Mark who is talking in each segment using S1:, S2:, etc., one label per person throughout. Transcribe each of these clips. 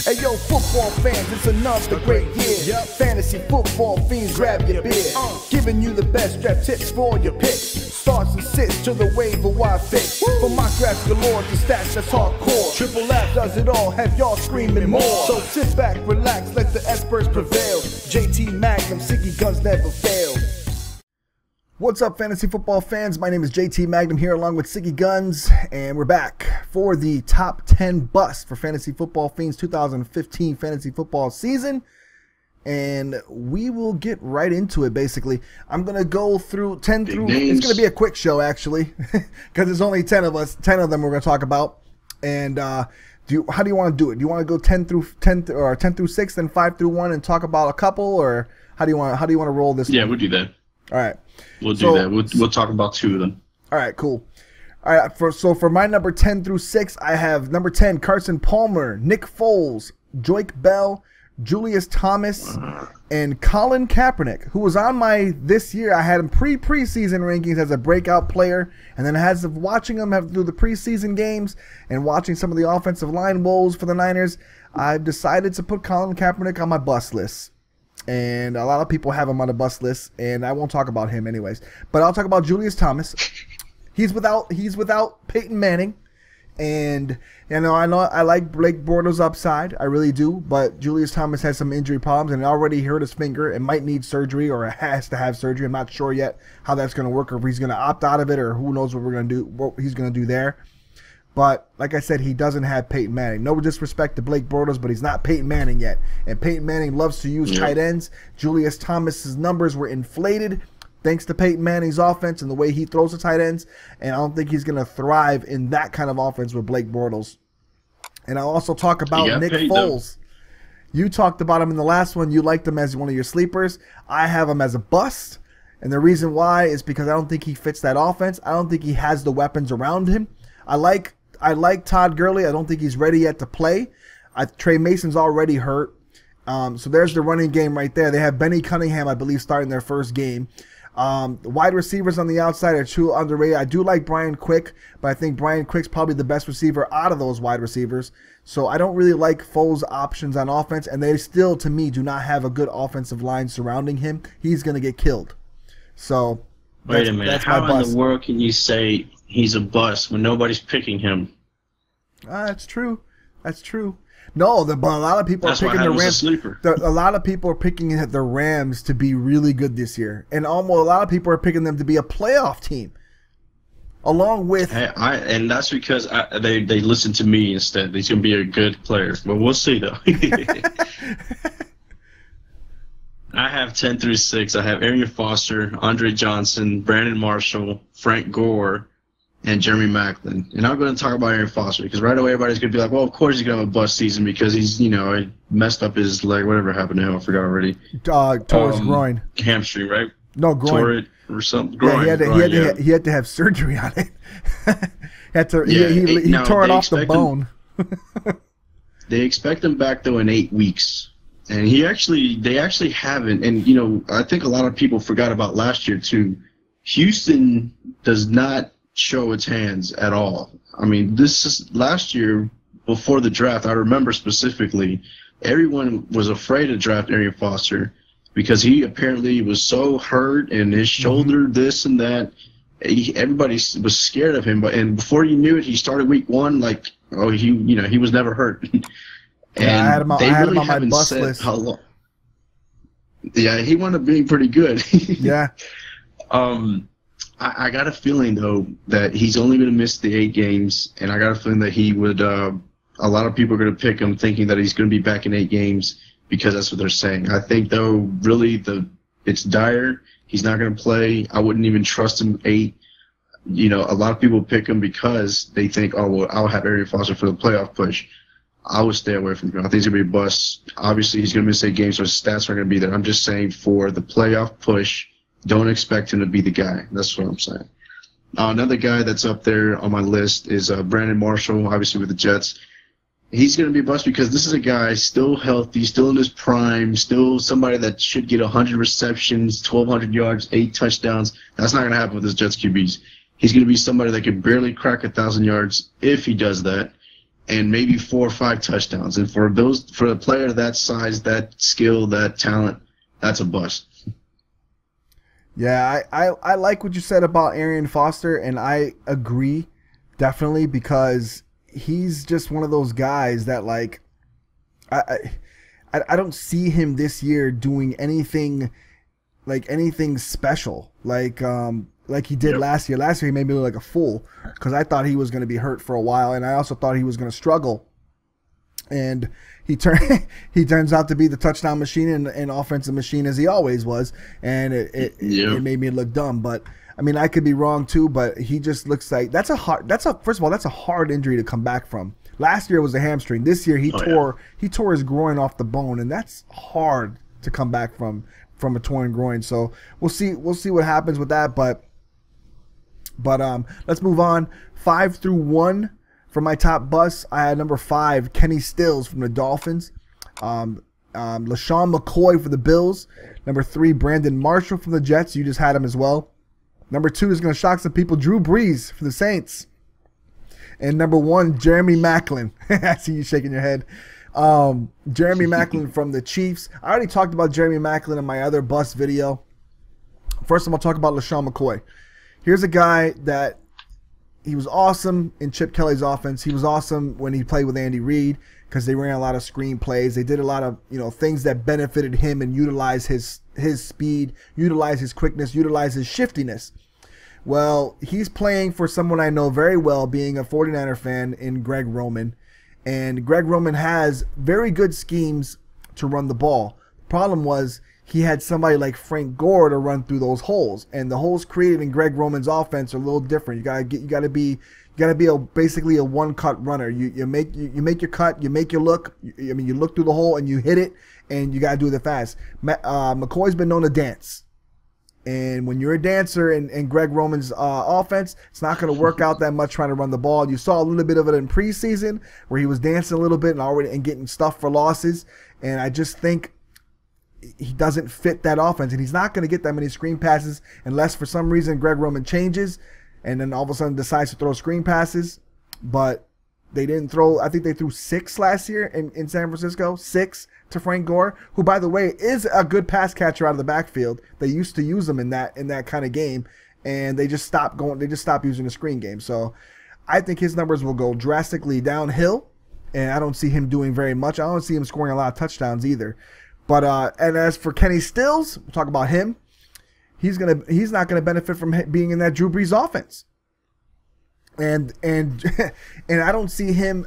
S1: Hey yo, football fans, it's another great year. Fantasy football fiends, grab your beer. Giving you the best draft tips for all your picks. Starts and sits to the waiver wire fix. From my drafts galore to stats that's hardcore. Triple F does it all, have y'all screaming more. So sit back, relax, let the experts prevail. JT Magnum, Siggy Guns never fail. What's up, fantasy football fans? My name is JT Magnum here along with Siggy Guns, and we're back for the top 10 busts for Fantasy Football Fiends 2015 fantasy football season. And we will get right into it, basically. I'm going to go through 10
S2: Big
S1: through...
S2: names.
S1: It's going to be a quick show, actually, because there's only 10 of us. 10 of them we're going to talk about. And how do you want to do it? Do you want to go 10 through 6, then 5 through 1 and talk about a couple, or how do you want to roll this?
S2: Yeah, we'll do that.
S1: All right.
S2: We'll do that. We'll talk about 2 of them.
S1: All right, cool. All right, for my number 10 through 6, I have number 10, Carson Palmer, Nick Foles, Joique Bell, Julius Thomas, and Colin Kaepernick, who was on my this year. I had him preseason rankings as a breakout player, and then as of watching him through the preseason games and watching some of the offensive line woes for the Niners, I've decided to put Colin Kaepernick on my bust list. And a lot of people have him on the bust list, and I won't talk about him anyways. But I'll talk about Julius Thomas. He's without Peyton Manning, and I know I like Blake Bortles' upside, I really do. But Julius Thomas has some injury problems and already hurt his finger and might need surgery or has to have surgery. I'm not sure yet how that's going to work, or if he's going to opt out of it, or who knows what he's going to do there. But like I said, he doesn't have Peyton Manning. No disrespect to Blake Bortles, but he's not Peyton Manning yet. And Peyton Manning loves to use tight ends. Julius Thomas's numbers were inflated thanks to Peyton Manning's offense and the way he throws the tight ends. And I don't think he's going to thrive in that kind of offense with Blake Bortles. And I'll also talk about Nick Foles. You talked about him in the last one. You liked him as one of your sleepers. I have him as a bust. And the reason why is because I don't think he fits that offense. I don't think he has the weapons around him. I like Todd Gurley. I don't think he's ready yet to play. Trey Mason's already hurt. So there's the running game right there. They have Benny Cunningham, I believe, starting their first game. The wide receivers on the outside are too underrated. I do like Brian Quick, but I think Brian Quick's probably the best receiver out of those wide receivers. So I don't really like Foles' options on offense, and they still, to me, do not have a good offensive line surrounding him. He's going to get killed. So
S2: wait a minute. How in the world can you say he's a bust when nobody's picking him?
S1: That's true. That's true. No, but a lot of people are picking the Rams. A lot of people are picking the Rams to be really good this year, and almost a lot of people are picking them to be a playoff team. Along with,
S2: and that's because they listen to me instead. He's gonna be a good player, but we'll see though. I have 10 through 6. I have Arian Foster, Andre Johnson, Brandon Marshall, Frank Gore, and Jeremy Maclin. And I'm going to talk about Arian Foster because right away everybody's going to be like, well, of course he's going to have a bust season because he's, messed up his leg. Whatever happened to him, I forgot already.
S1: Tore his groin.
S2: Hamstring, right?
S1: No, groin.
S2: Tore it or something. Groin,
S1: yeah, he had to have surgery on it. He tore it off the bone.
S2: They expect him back, though, in 8 weeks. And they actually haven't. And, I think a lot of people forgot about last year, too. Houston does not show its hands at all. I mean, this is last year before the draft. I remember specifically, everyone was afraid to draft Arian Foster because he apparently was so hurt and his shoulder, this and that. Everybody was scared of him. And before you knew it, he started week 1 like, oh, he was never hurt. And
S1: I had him on my bust list.
S2: How long. Yeah, he wound up being pretty good.
S1: Yeah.
S2: I got a feeling, though, that he's only going to miss the 8 games, and I got a feeling that he would a lot of people are going to pick him thinking that he's going to be back in 8 games because that's what they're saying. I think, though, really it's dire. He's not going to play. I wouldn't even trust him 8. A lot of people pick him because they think, oh, well, I'll have Arian Foster for the playoff push. I would stay away from him. I think he's going to be a bust. Obviously, he's going to miss 8 games, so his stats aren't going to be there. I'm just saying for the playoff push, don't expect him to be the guy. That's what I'm saying. Another guy that's up there on my list is Brandon Marshall, obviously with the Jets. He's going to be a bust because this is a guy still healthy, still in his prime, still somebody that should get 100 receptions, 1,200 yards, 8 touchdowns. That's not going to happen with his Jets QBs. He's going to be somebody that can barely crack 1,000 yards if he does that. and maybe 4 or 5 touchdowns. And for a player that size, that skill, that talent, that's a bust.
S1: Yeah, I like what you said about Arian Foster, and I agree definitely, because he's just one of those guys that, like, I don't see him this year doing anything special like he did last year. Last year he made me look like a fool because I thought he was going to be hurt for a while, and I also thought he was going to struggle. And he turns out to be the touchdown machine and offensive machine as he always was, and it made me look dumb. But I mean, I could be wrong too. But he just looks like first of all, that's a hard injury to come back from. Last year was a hamstring. This year he tore his groin off the bone, and that's hard to come back from a torn groin. So we'll see what happens with that. But let's move on. 5 through 1 for my top busts. I had number 5, Kenny Stills from the Dolphins. LaShawn McCoy for the Bills. Number 3, Brandon Marshall from the Jets. You just had him as well. Number 2 is going to shock some people, Drew Brees for the Saints. And number 1, Jeremy Maclin. I see you shaking your head. Jeremy Maclin from the Chiefs. I already talked about Jeremy Maclin in my other bust video. First, I'm going to talk about LaShawn McCoy. Here's a guy that he was awesome in Chip Kelly's offense. He was awesome when he played with Andy Reid because they ran a lot of screen plays. They did a lot of things that benefited him and utilized his speed, utilized his quickness, utilized his shiftiness. Well, he's playing for someone I know very well, being a 49er fan, in Greg Roman. And Greg Roman has very good schemes to run the ball. The problem was he had somebody like Frank Gore to run through those holes, and the holes created in Greg Roman's offense are a little different. You gotta be basically a one-cut runner. You make your cut, you make your look. You look through the hole and you hit it, and you gotta do it fast. McCoy's been known to dance. And when you're a dancer in Greg Roman's offense, it's not going to work out that much trying to run the ball. You saw a little bit of it in preseason where he was dancing a little bit and getting stuff for losses. And I just think he doesn't fit that offense. And he's not going to get that many screen passes unless for some reason Greg Roman changes and then all of a sudden decides to throw screen passes. But they didn't throw. I think they threw 6 last year in San Francisco. 6 to Frank Gore, who, by the way, is a good pass catcher out of the backfield. They used to use him in that kind of game, and they just stopped going. They just stopped using the screen game. So I think his numbers will go drastically downhill, and I don't see him doing very much. I don't see him scoring a lot of touchdowns either. But and as for Kenny Stills, we'll talk about him. He's not gonna benefit from being in that Drew Brees offense. And I don't see him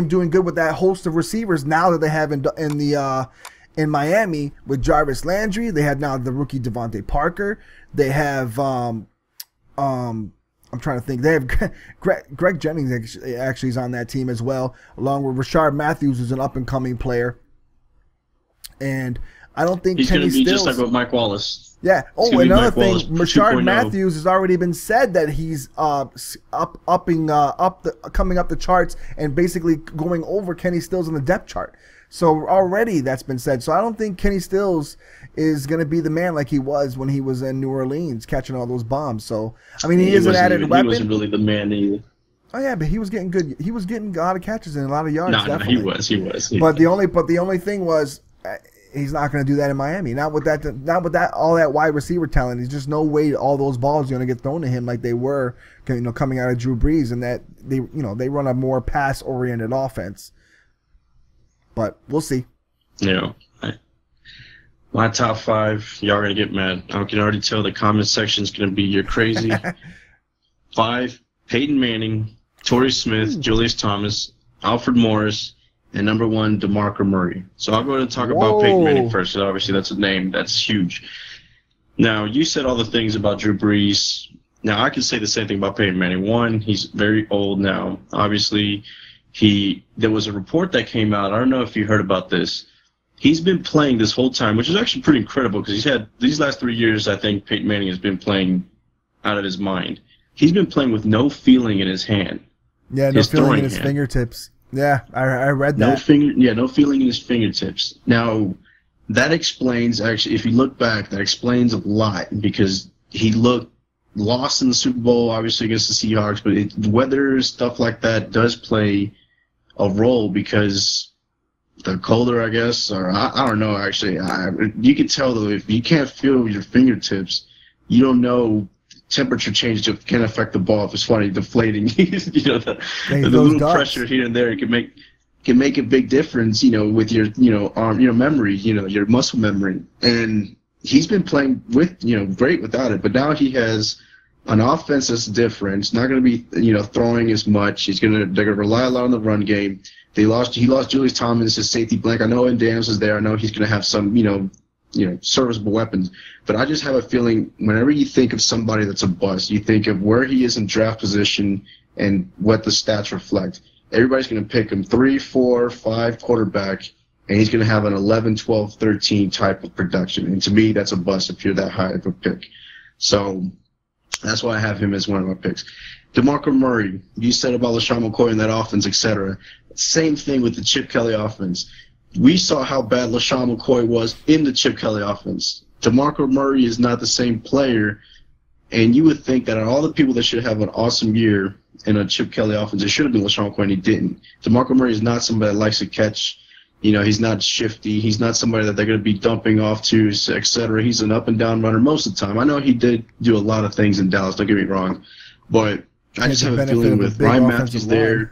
S1: doing good with that host of receivers now that they have in Miami with Jarvis Landry. They have now the rookie Devontae Parker. They have I'm trying to think. They have Greg Jennings actually is on that team as well, along with Rashard Matthews, who's an up and coming player. And I don't think
S2: he's going to be
S1: Stills,
S2: just like with Mike Wallace.
S1: Yeah. Oh, another thing, Rashard Matthews has already been said that he's coming up the charts and basically going over Kenny Stills on the depth chart. So already that's been said. So I don't think Kenny Stills is going to be the man like he was when he was in New Orleans catching all those bombs. So I mean, he is an added weapon.
S2: He wasn't really the man either.
S1: Oh yeah, but he was getting good. He was getting a lot of catches and a lot of yards.
S2: No, he was.
S1: But the only thing was, he's not going to do that in Miami. Not with that all that wide receiver talent. There's just no way all those balls are going to get thrown to him like they were, coming out of Drew Brees, and that they run a more pass oriented offense. But we'll see.
S2: My top 5, y'all are going to get mad. I can already tell the comment section is going to be you're crazy. 5, Peyton Manning, Torrey Smith, Julius Thomas, Alfred Morris, and number 1, DeMarco Murray. So I'll go ahead and talk about Peyton Manning first. So obviously, that's a name that's huge. Now, you said all the things about Drew Brees. Now, I can say the same thing about Peyton Manning. 1, he's very old now. Obviously, there was a report that came out. I don't know if you heard about this. He's been playing this whole time, which is actually pretty incredible because he's had these last 3 years, I think Peyton Manning has been playing out of his mind. He's been playing with no feeling in his hand.
S1: Yeah, no feeling in his fingertips. Yeah, I read that.
S2: No feeling in his fingertips. Now, that explains, actually, if you look back, that explains a lot because he looked lost in the Super Bowl, obviously against the Seahawks, but weather, stuff like that does play a role because the colder, I guess, or I don't know, actually. You can tell, though, if you can't feel your fingertips, you don't know temperature change can affect the ball. If it's funny, deflating, the little
S1: ducks.
S2: Pressure here and there can make a big difference, with your, arm, memory, your muscle memory. And he's been playing with, great without it, but now he has an offense that's different. It's not going to be, throwing as much. They're going to rely a lot on the run game. He lost Julius Thomas, his safety blank. I know Daniels is there. I know he's going to have some, serviceable weapons. But I just have a feeling whenever you think of somebody that's a bust, you think of where he is in draft position and what the stats reflect. Everybody's going to pick him 3, 4, 5 quarterback, and he's going to have an 11, 12, 13 type of production. And to me, that's a bust if you're that high of a pick. So that's why I have him as one of my picks. DeMarco Murray, you said about LaShawn McCoy and that offense, etc. Same thing with the Chip Kelly offense. We saw how bad LaShawn McCoy was in the Chip Kelly offense. DeMarco Murray is not the same player, and you would think that all the people that should have an awesome year in a Chip Kelly offense, it should have been LaShawn McCoy, and he didn't. DeMarco Murray is not somebody that likes to catch. He's not shifty. He's not somebody that they're going to be dumping off to, etc. He's an up-and-down runner most of the time. I know he did do a lot of things in Dallas, don't get me wrong, but I just have a feeling with Ryan Matthews there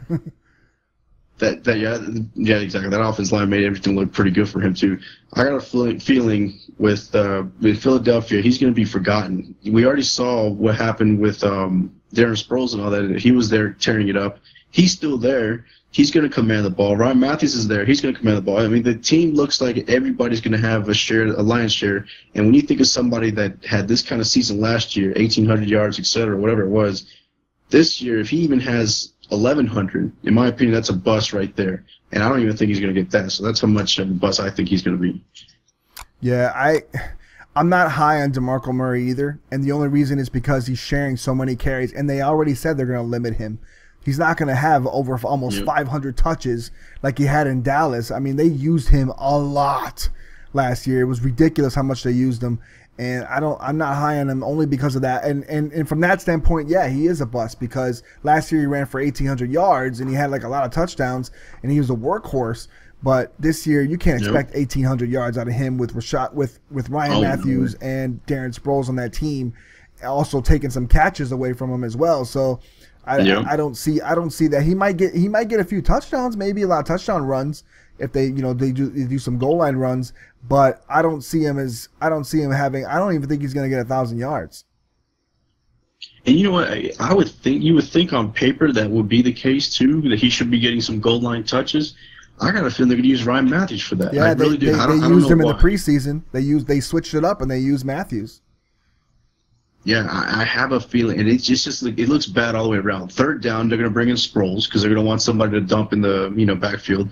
S2: yeah, exactly. That offensive line made everything look pretty good for him too. I got a feeling with Philadelphia, he's going to be forgotten. We already saw what happened with Darren Sproles and all that. He was there tearing it up. He's still there. He's going to command the ball. Ryan Matthews is there. He's going to command the ball. I mean, the team looks like everybody's going to have a lion's share. And when you think of somebody that had this kind of season last year, 1,800 yards, et cetera, whatever it was, this year, if he even has 1,100, in my opinion, that's a bust right there. And I don't even think he's going to get that. So that's how much of a bust I think he's going to be.
S1: Yeah, I'm not high on DeMarco Murray either. And the only reason is because he's sharing so many carries. And they already said they're going to limit him. He's not going to have over almost 500 touches like he had in Dallas. I mean, they used him a lot last year. It was ridiculous how much they used him. And I'm not high on him only because of that. And from that standpoint, yeah, he is a bust because last year he ran for 1,800 yards and he had like a lot of touchdowns and he was a workhorse. But this year you can't expect 1,800 yards out of him with Ryan Matthews and Darren Sproles on that team, also taking some catches away from him as well. So I don't see that. He might get a few touchdowns, maybe a lot of touchdown runs if they do some goal line runs. But I don't see him having. I don't even think he's going to get 1,000 yards.
S2: And you know what? You would think on paper that would be the case too. That he should be getting some goal line touches. I got a feeling they're going to use Ryan Matthews for that.
S1: Yeah,
S2: I really do.
S1: They used him in the preseason. They switched it up and they used Matthews.
S2: Yeah, I have a feeling, and it's just like it looks bad all the way around. Third down, they're going to bring in Sproles because they're going to want somebody to dump in the backfield.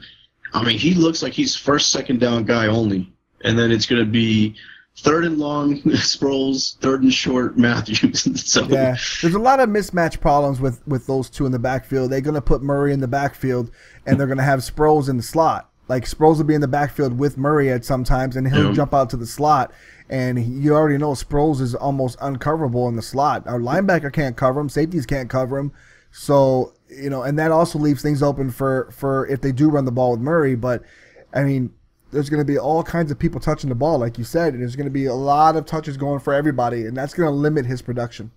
S2: I mean, he looks like he's first, second down guy only. And then it's going to be third and long, Sproles, third and short, Matthews. So
S1: yeah, there's a lot of mismatch problems with those two in the backfield. They're going to put Murray in the backfield, and they're going to have Sproles in the slot. Like, Sproles will be in the backfield with Murray at sometimes, and he'll jump out to the slot. And you already know Sproles is almost uncoverable in the slot. Our linebacker can't cover him. Safeties can't cover him. So, and that also leaves things open for if they do run the ball with Murray. But, I mean, there's going to be all kinds of people touching the ball, like you said, and there's going to be a lot of touches going for everybody, and that's going to limit his production.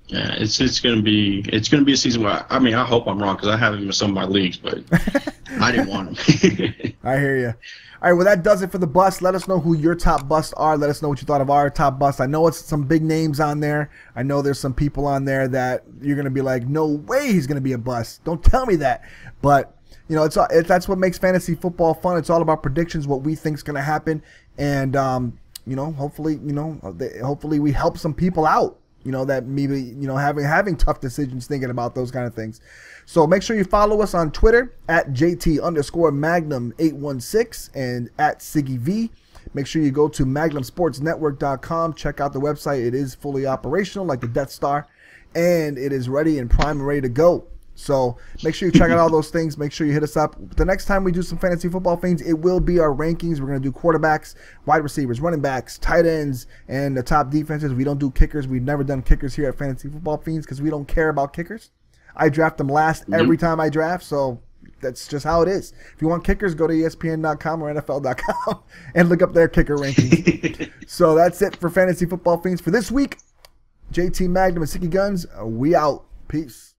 S2: Yeah, it's going to be a season where I hope I'm wrong because I have him in some of my leagues, but I didn't want him.
S1: I hear you. All right, well, that does it for the bust. Let us know who your top busts are. Let us know what you thought of our top bust. I know it's some big names on there. I know there's some people on there that you're going to be like, no way he's going to be a bust. Don't tell me that. But, that's what makes fantasy football fun. It's all about predictions, what we think is going to happen. And, hopefully we help some people out. That maybe, having tough decisions, thinking about those kind of things. So make sure you follow us on Twitter at JT_Magnum816 and at SiggyV. Make sure you go to MagnumSportsNetwork.com. Check out the website. It is fully operational like the Death Star, and it is ready and prime and ready to go. So make sure you check out all those things. Make sure you hit us up. The next time we do some fantasy football things, it will be our rankings. We're going to do quarterbacks, wide receivers, running backs, tight ends, and the top defenses. We don't do kickers. We've never done kickers here at Fantasy Football Fiends because we don't care about kickers. I draft them last every time I draft, so that's just how it is. If you want kickers, go to ESPN.com or NFL.com and look up their kicker rankings. So that's it for Fantasy Football Fiends for this week. JT Magnum and Sicky Guns, we out. Peace.